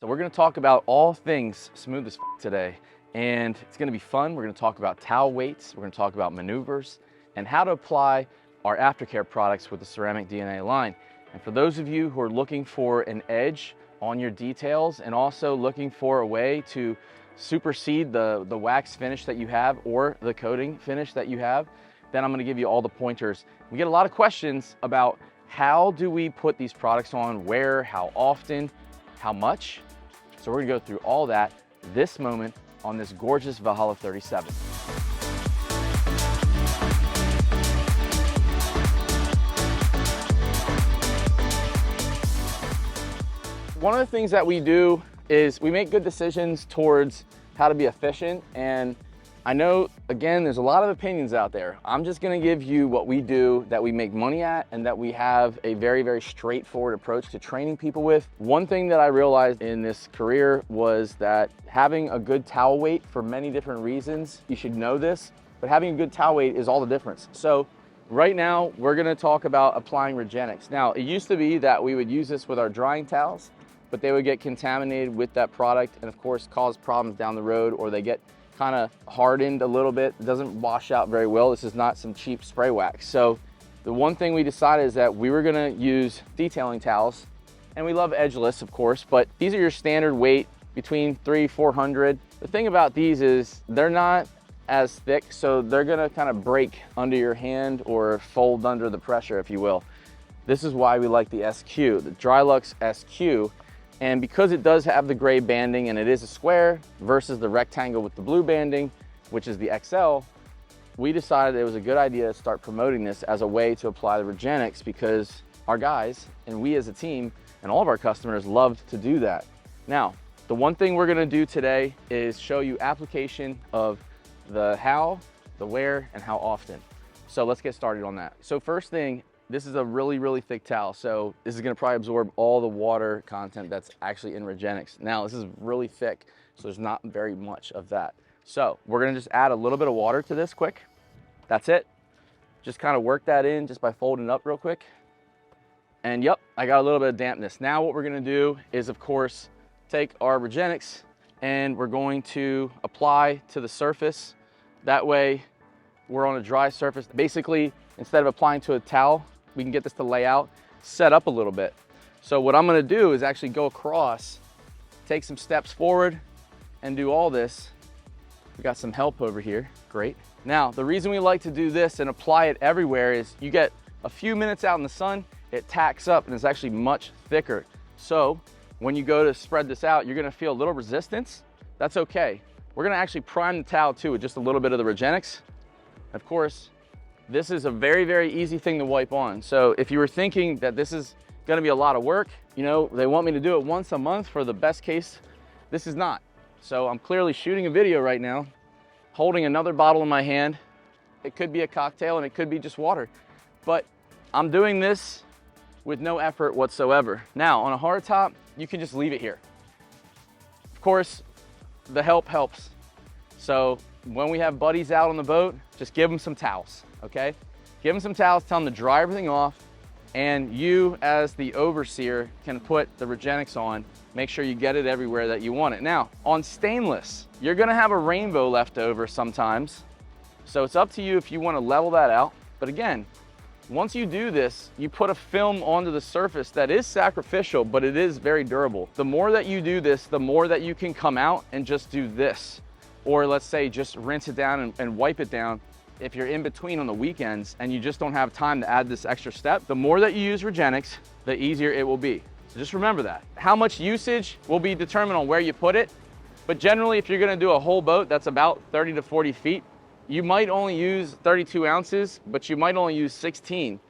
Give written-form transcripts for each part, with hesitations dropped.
So we're gonna talk about all things smooth as today, and it's gonna be fun. We're gonna talk about towel weights, we're gonna talk about maneuvers, and how to apply our Aftercare products with the ceramic DNA line. And for those of you who are looking for an edge on your details and also looking for a way to supersede the wax finish that you have or the coating finish that you have, then I'm gonna give you all the pointers. We get a lot of questions about how do we put these products on, where, how often, how much. So we're gonna go through all that this moment on this gorgeous Valhalla 37. One of the things that we do is we make good decisions towards how to be efficient. And I know, again, there's a lot of opinions out there. I'm just gonna give you what we do, that we make money at, and that we have a very, very straightforward approach to training people with. One thing that I realized in this career was that having a good towel weight, for many different reasons, you should know this, but having a good towel weight is all the difference. So right now, we're gonna talk about applying Regenex. Now, it used to be that we would use this with our drying towels, but they would get contaminated with that product and of course cause problems down the road, or they get kind of hardened a little bit. It doesn't wash out very well. This is not some cheap spray wax. So the one thing we decided is that we were gonna use detailing towels, and we love edgeless, of course, but these are your standard weight, between 300–400. The thing about these is they're not as thick, so they're gonna kind of break under your hand or fold under the pressure, if you will. This is why we like the SQ, the Drylux SQ. And because it does have the gray banding and it is a square versus the rectangle with the blue banding, which is the XL, we decided it was a good idea to start promoting this as a way to apply the Regenex, because our guys and we as a team and all of our customers loved to do that. Now, the one thing we're gonna do today is show you application of the how, the where, and how often. So let's get started on that. So first thing, this is a really, really thick towel. So this is gonna probably absorb all the water content that's actually in Regenex. Now, this is really thick, so there's not very much of that. So we're gonna just add a little bit of water to this quick. That's it. Just kind of work that in just by folding it up real quick. And yep, I got a little bit of dampness. Now what we're gonna do is, of course, take our Regenex and we're going to apply to the surface. That way, we're on a dry surface. Basically, instead of applying to a towel, we can get this to lay out, set up a little bit. So what I'm gonna do is actually go across, take some steps forward, and do all this. We got some help over here, great. Now, the reason we like to do this and apply it everywhere is you get a few minutes out in the sun, it tacks up and it's actually much thicker. So when you go to spread this out, you're gonna feel a little resistance. That's okay. We're gonna actually prime the towel too with just a little bit of the Regenex. Of course, this is a very, very easy thing to wipe on. So if you were thinking that this is gonna be a lot of work, you know, they want me to do it once a month for the best case, this is not. So I'm clearly shooting a video right now, holding another bottle in my hand. It could be a cocktail and it could be just water, but I'm doing this with no effort whatsoever. Now, on a hard top, you can just leave it here. Of course, the help helps. So when we have buddies out on the boat, just give them some towels, okay? Give them some towels, tell them to dry everything off, and you as the overseer can put the Regenex on, make sure you get it everywhere that you want it. Now, on stainless, you're gonna have a rainbow left over sometimes, so it's up to you if you wanna level that out. But again, once you do this, you put a film onto the surface that is sacrificial, but it is very durable. The more that you do this, the more that you can come out and just do this. Or let's say just rinse it down and wipe it down. If you're in between on the weekends and you just don't have time to add this extra step, the more that you use Regenex, the easier it will be. So just remember that. How much usage will be determined on where you put it, but generally if you're gonna do a whole boat that's about 30 to 40 feet, you might only use 32 ounces, but you might only use 16.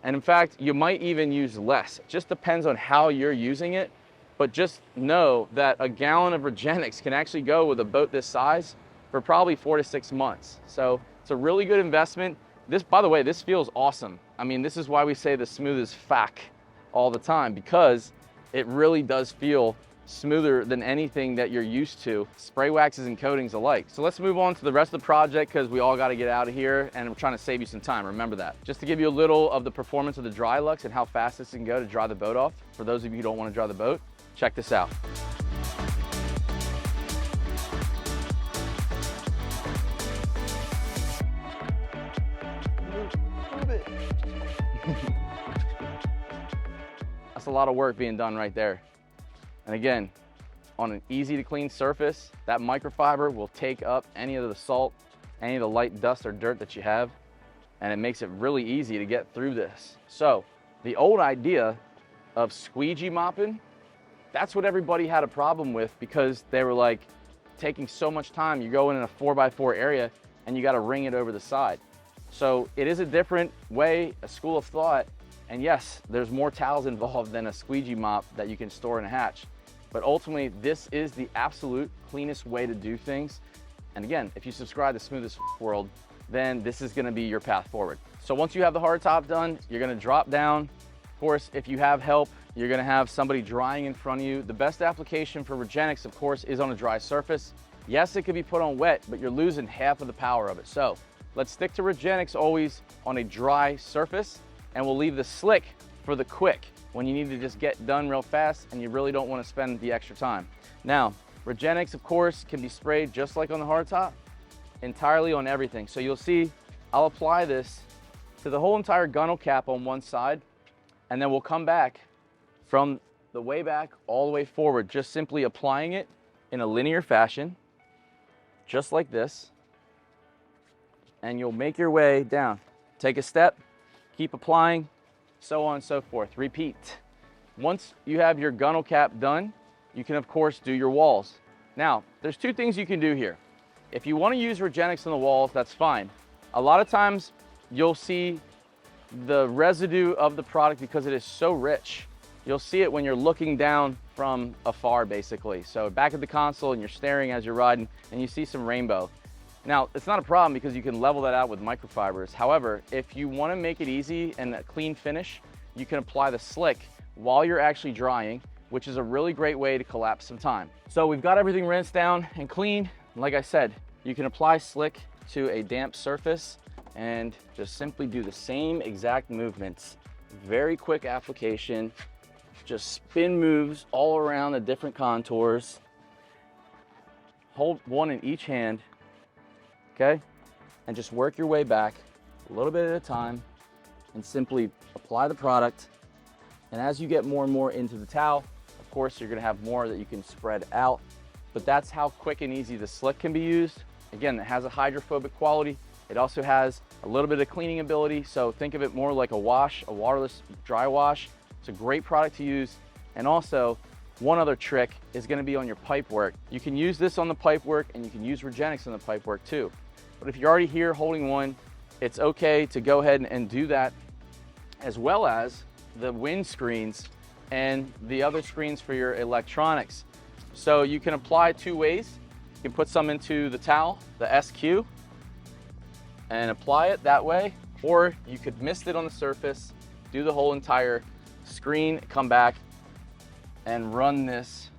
And in fact, you might even use less. It just depends on how you're using it. But just know that a gallon of Regenex can actually go with a boat this size for probably 4 to 6 months. So it's a really good investment. This, by the way, this feels awesome. I mean, this is why we say the smooth as fac all the time, because it really does feel smoother than anything that you're used to, spray waxes and coatings alike. So let's move on to the rest of the project, because we all got to get out of here and we're trying to save you some time. Remember that. Just to give you a little of the performance of the Drylux and how fast this can go to dry the boat off, for those of you who don't want to dry the boat, check this out. That's a lot of work being done right there. And again, on an easy to clean surface, that microfiber will take up any of the salt, any of the light dust or dirt that you have, and it makes it really easy to get through this. So the old idea of squeegee mopping, that's what everybody had a problem with, because they were like taking so much time. You go in a 4x4 area and you got to wring it over the side. So it is a different way, a school of thought. And yes, there's more towels involved than a squeegee mop that you can store in a hatch. But ultimately, this is the absolute cleanest way to do things. And again, if you subscribe to Smoothest World, then this is gonna be your path forward. So once you have the hard top done, you're gonna drop down. Of course, if you have help, you're gonna have somebody drying in front of you. The best application for Regenex, of course, is on a dry surface. Yes, it could be put on wet, but you're losing half of the power of it. So let's stick to Regenex always on a dry surface, and we'll leave the slick for the quick, when you need to just get done real fast and you really don't want to spend the extra time. Now, Regenex, of course, can be sprayed just like on the hardtop, entirely on everything. So you'll see, I'll apply this to the whole entire gunnel cap on one side, and then we'll come back from the way back all the way forward, just simply applying it in a linear fashion, just like this, and you'll make your way down. Take a step, keep applying, so on and so forth. Repeat. Once you have your gunnel cap done, you can of course do your walls. Now, there's two things you can do here. If you want to use Regenex on the walls, that's fine. A lot of times you'll see the residue of the product because it is so rich. You'll see it when you're looking down from afar, basically. So back at the console and you're staring as you're riding and you see some rainbow. Now, it's not a problem because you can level that out with microfibers. However, if you want to make it easy and a clean finish, you can apply the slick while you're actually drying, which is a really great way to collapse some time. So we've got everything rinsed down and clean. Like I said, you can apply slick to a damp surface and just simply do the same exact movements. Very quick application, just spin moves all around the different contours. Hold one in each hand. Okay, and just work your way back a little bit at a time and simply apply the product. And as you get more and more into the towel, of course, you're gonna have more that you can spread out, but that's how quick and easy the slick can be used. Again, it has a hydrophobic quality. It also has a little bit of cleaning ability. So think of it more like a wash, a waterless dry wash. It's a great product to use. And also, one other trick is gonna be on your pipe work. You can use this on the pipe work and you can use Regenex on the pipe work too. But if you're already here holding one, it's okay to go ahead and do that, as well as the wind screens and the other screens for your electronics. So you can apply two ways. You can put some into the towel, the SQ, and apply it that way, or you could mist it on the surface, do the whole entire screen, come back and run this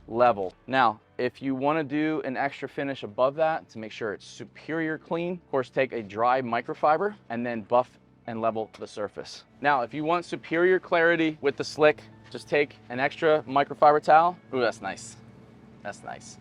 level. Now, if you want to do an extra finish above that to make sure it's superior clean, of course, take a dry microfiber and then buff and level the surface. Now, if you want superior clarity with the slick, just take an extra microfiber towel. Ooh, that's nice. That's nice.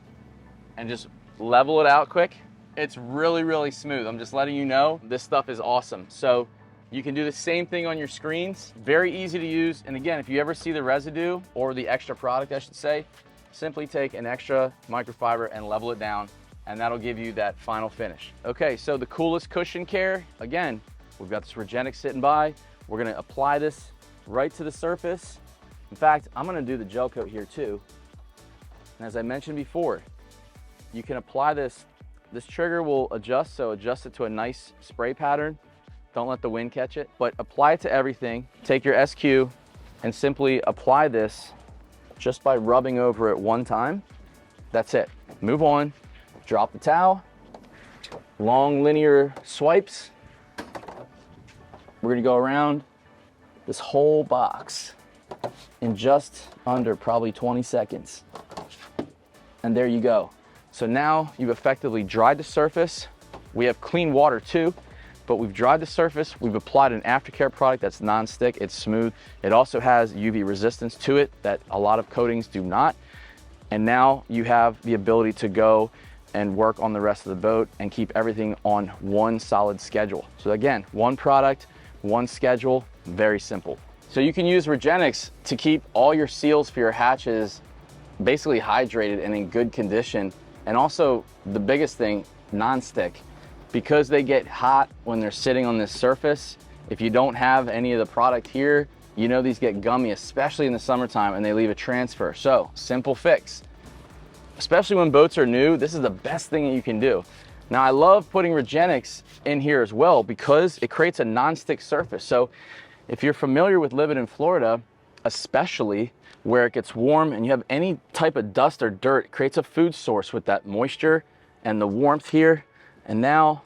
And just level it out quick. It's really, really smooth. I'm just letting you know, this stuff is awesome. So you can do the same thing on your screens. Very easy to use. And again, if you ever see the residue or the extra product, I should say, simply take an extra microfiber and level it down, and that'll give you that final finish. Okay, so the coolest cushion care, again, we've got this Regenex sitting by. We're gonna apply this right to the surface. In fact, I'm gonna do the gel coat here too. And as I mentioned before, you can apply this. This trigger will adjust, so adjust it to a nice spray pattern. Don't let the wind catch it, but apply it to everything. Take your SQ and simply apply this just by rubbing over it one time. That's it. Move on, drop the towel, long linear swipes. We're gonna go around this whole box in just under probably 20 seconds. And there you go. So now you've effectively dried the surface. We have clean water too, but we've dried the surface. We've applied an Aftercare product that's non-stick, it's smooth. It also has UV resistance to it that a lot of coatings do not. And now you have the ability to go and work on the rest of the boat and keep everything on one solid schedule. So again, one product, one schedule, very simple. So you can use Regenex to keep all your seals for your hatches basically hydrated and in good condition. And also the biggest thing, non-stick. Because they get hot when they're sitting on this surface, if you don't have any of the product here, you know these get gummy, especially in the summertime, and they leave a transfer. So, simple fix. Especially when boats are new, this is the best thing that you can do. Now, I love putting Regenex in here as well because it creates a non-stick surface. So, if you're familiar with living in Florida, especially where it gets warm and you have any type of dust or dirt, it creates a food source with that moisture and the warmth here. And now,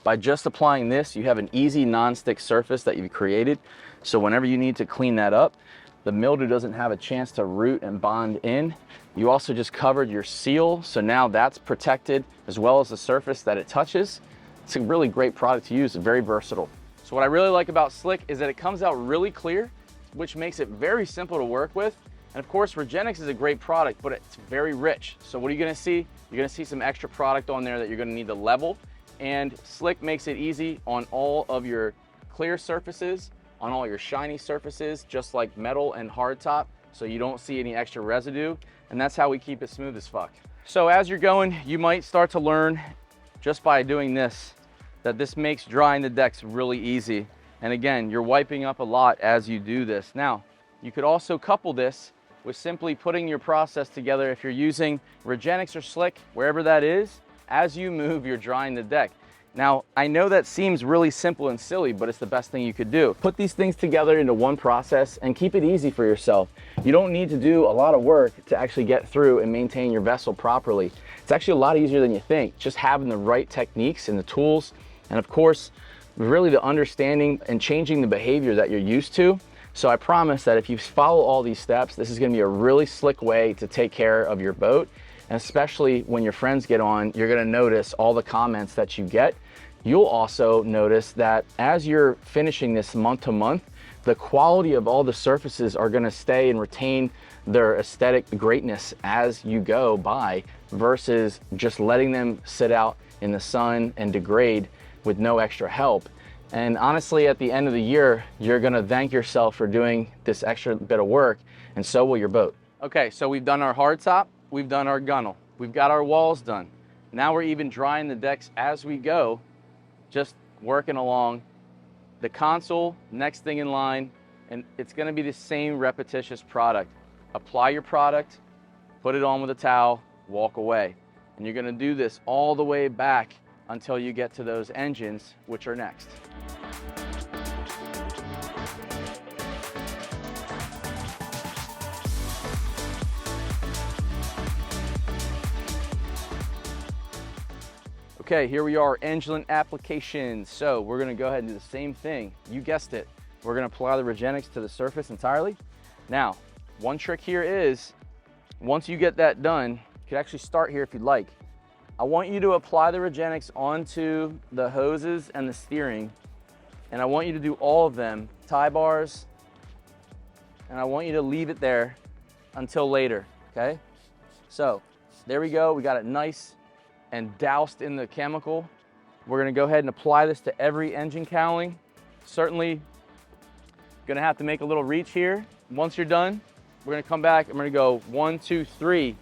by just applying this, you have an easy non-stick surface that you've created. So whenever you need to clean that up, the mildew doesn't have a chance to root and bond in. You also just covered your seal, so now that's protected as well as the surface that it touches. It's a really great product to use, very versatile. So what I really like about Slick is that it comes out really clear, which makes it very simple to work with. And of course, Regenex is a great product, but it's very rich. So what are you gonna see? You're gonna see some extra product on there that you're gonna need to level. And Slick makes it easy on all of your clear surfaces, on all your shiny surfaces, just like metal and hardtop, so you don't see any extra residue. And that's how we keep it smooth as fuck. So as you're going, you might start to learn just by doing this, that this makes drying the decks really easy. And again, you're wiping up a lot as you do this. Now, you could also couple this with simply putting your process together if you're using Regenex or Slick, wherever that is, as you move, you're drying the deck. Now, I know that seems really simple and silly, but it's the best thing you could do. Put these things together into one process and keep it easy for yourself. You don't need to do a lot of work to actually get through and maintain your vessel properly. It's actually a lot easier than you think, just having the right techniques and the tools, and of course, really the understanding and changing the behavior that you're used to. So I promise that if you follow all these steps, this is gonna be a really slick way to take care of your boat. And especially when your friends get on, you're gonna notice all the comments that you get. You'll also notice that as you're finishing this month to month, the quality of all the surfaces are gonna stay and retain their aesthetic greatness as you go by, versus just letting them sit out in the sun and degrade with no extra help. And honestly, at the end of the year, you're gonna thank yourself for doing this extra bit of work, and so will your boat. Okay, so we've done our hardtop, we've done our gunnel, we've got our walls done. Now we're even drying the decks as we go, just working along. The console, next thing in line, and it's gonna be the same repetitious product. Apply your product, put it on with a towel, walk away. And you're gonna do this all the way back until you get to those engines, which are next. Okay, here we are, engine applications. So we're gonna go ahead and do the same thing. You guessed it. We're gonna apply the Regenex to the surface entirely. Now, one trick here is, once you get that done, you can actually start here if you'd like. I want you to apply the Regenex onto the hoses and the steering, and I want you to do all of them, tie bars, and I want you to leave it there until later, okay? So, there we go, we got it nice and doused in the chemical. We're gonna go ahead and apply this to every engine cowling. Certainly gonna have to make a little reach here. Once you're done, we're gonna come back and we're gonna go 1, 2, 3.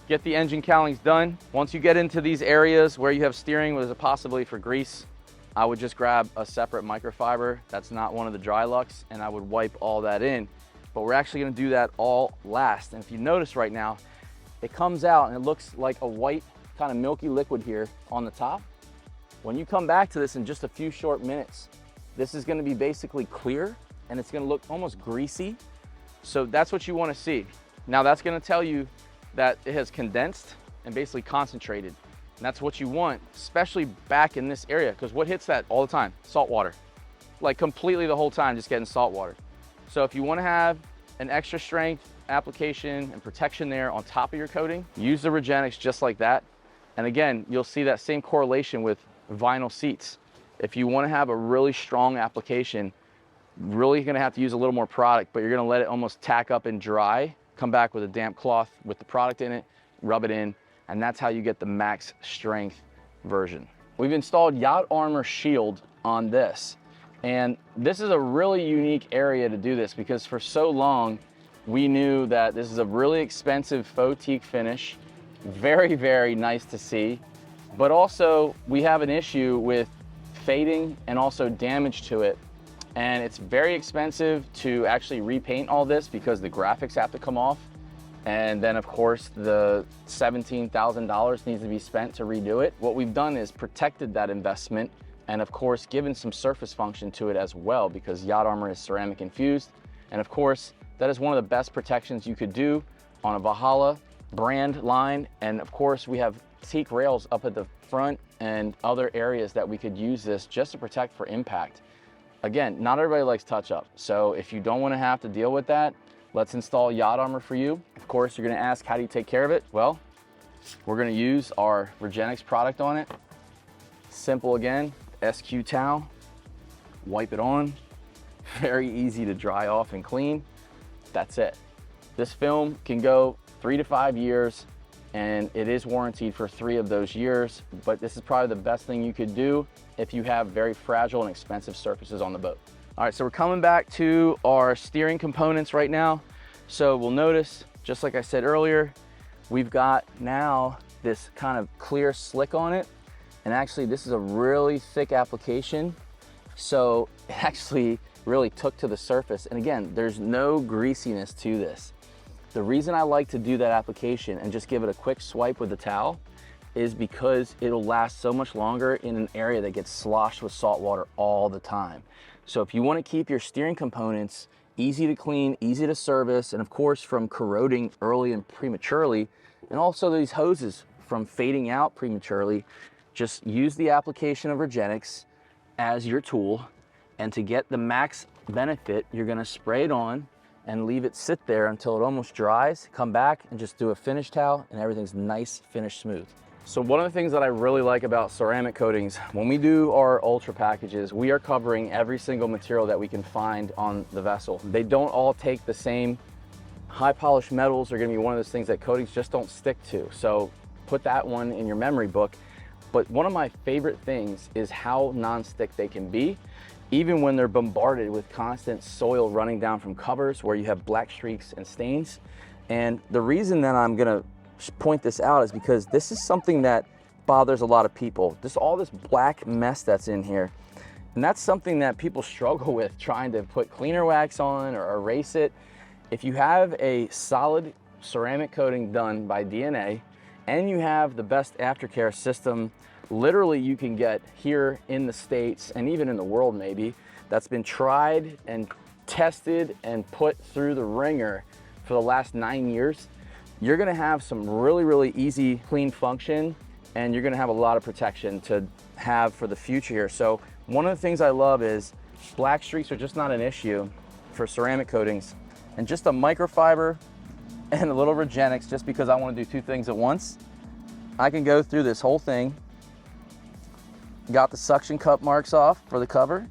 Get the engine cowlings done. Once you get into these areas where you have steering with a possibility for grease, I would just grab a separate microfiber that's not one of the dry lucks, and I would wipe all that in. But we're actually gonna do that all last. And if you notice right now, it comes out and it looks like a white kind of milky liquid here on the top. When you come back to this in just a few short minutes, this is gonna be basically clear and it's gonna look almost greasy. So that's what you wanna see. Now that's gonna tell you that it has condensed and basically concentrated. And that's what you want, especially back in this area, because what hits that all the time? Salt water. Like completely the whole time, just getting salt water. So if you wanna have an extra strength application and protection there on top of your coating, use the Regenex just like that. And again, you'll see that same correlation with vinyl seats. If you wanna have a really strong application, really gonna have to use a little more product, but you're gonna let it almost tack up and dry, come back with a damp cloth with the product in it, rub it in, and that's how you get the max strength version. We've installed Yacht Armor Shield on this. And this is a really unique area to do this because for so long, we knew that this is a really expensive faux teak finish, very, very nice to see, but also we have an issue with fading and also damage to it. And it's very expensive to actually repaint all this because the graphics have to come off. And then of course the $17,000 needs to be spent to redo it. What we've done is protected that investment and of course given some surface function to it as well because yacht armor is ceramic infused. And of course, that is one of the best protections you could do on a Valhalla brand line. And of course we have teak rails up at the front and other areas that we could use this just to protect for impact. Again, not everybody likes touch up. So if you don't want to have to deal with that, let's install yacht armor for you. Of course, you're going to ask, how do you take care of it? Well, we're going to use our Regenex product on it. Simple again, SQ towel, wipe it on. Very easy to dry off and clean. That's it. This film can go 3 to 5 years and it is warranted for 3 of those years, but this is probably the best thing you could do if you have very fragile and expensive surfaces on the boat. All right, so we're coming back to our steering components right now. So we'll notice, just like I said earlier, we've got now this kind of clear slick on it. And actually this is a really thick application. So it actually really took to the surface. And again, there's no greasiness to this. The reason I like to do that application and just give it a quick swipe with the towel is because it'll last so much longer in an area that gets sloshed with salt water all the time. So if you want to keep your steering components easy to clean, easy to service, and of course from corroding early and prematurely, and also these hoses from fading out prematurely, just use the application of Regenex as your tool. And to get the max benefit, you're gonna spray it on and leave it sit there until it almost dries. Come back and just do a finish towel and everything's nice, finished, smooth. So one of the things that I really like about ceramic coatings, when we do our ultra packages, we are covering every single material that we can find on the vessel. They don't all take the same. High polished metals are gonna be one of those things that coatings just don't stick to. So put that one in your memory book. But one of my favorite things is how non-stick they can be, even when they're bombarded with constant soil running down from covers where you have black streaks and stains. And the reason that I'm gonna point this out is because this is something that bothers a lot of people. All this black mess that's in here. And that's something that people struggle with trying to put cleaner wax on or erase it. If you have a solid ceramic coating done by DNA and you have the best aftercare system literally you can get here in the States and even in the world maybe, that's been tried and tested and put through the ringer for the last 9 years, you're gonna have some really, really easy clean function and you're gonna have a lot of protection to have for the future here. So one of the things I love is black streaks are just not an issue for ceramic coatings, and just a microfiber and a little Regenex, just because I want to do 2 things at once, I can go through this whole thing. Got the suction cup marks off for the cover.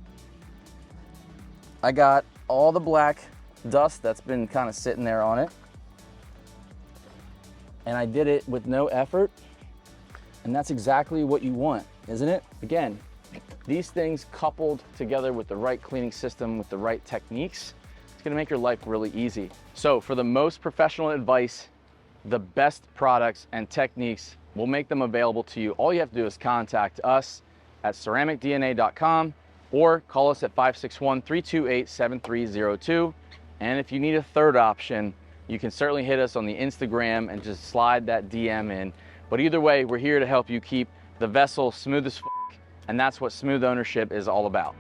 I got all the black dust that's been kind of sitting there on it. And I did it with no effort. And that's exactly what you want, isn't it? Again, these things coupled together with the right cleaning system, with the right techniques, it's gonna make your life really easy. So for the most professional advice, the best products and techniques, we'll make them available to you. All you have to do is contact us at ceramicdna.com or call us at 561-328-7302. And if you need a third option, you can certainly hit us on the Instagram and just slide that DM in. But either way, we're here to help you keep the vessel smooth as f***, and that's what smooth ownership is all about.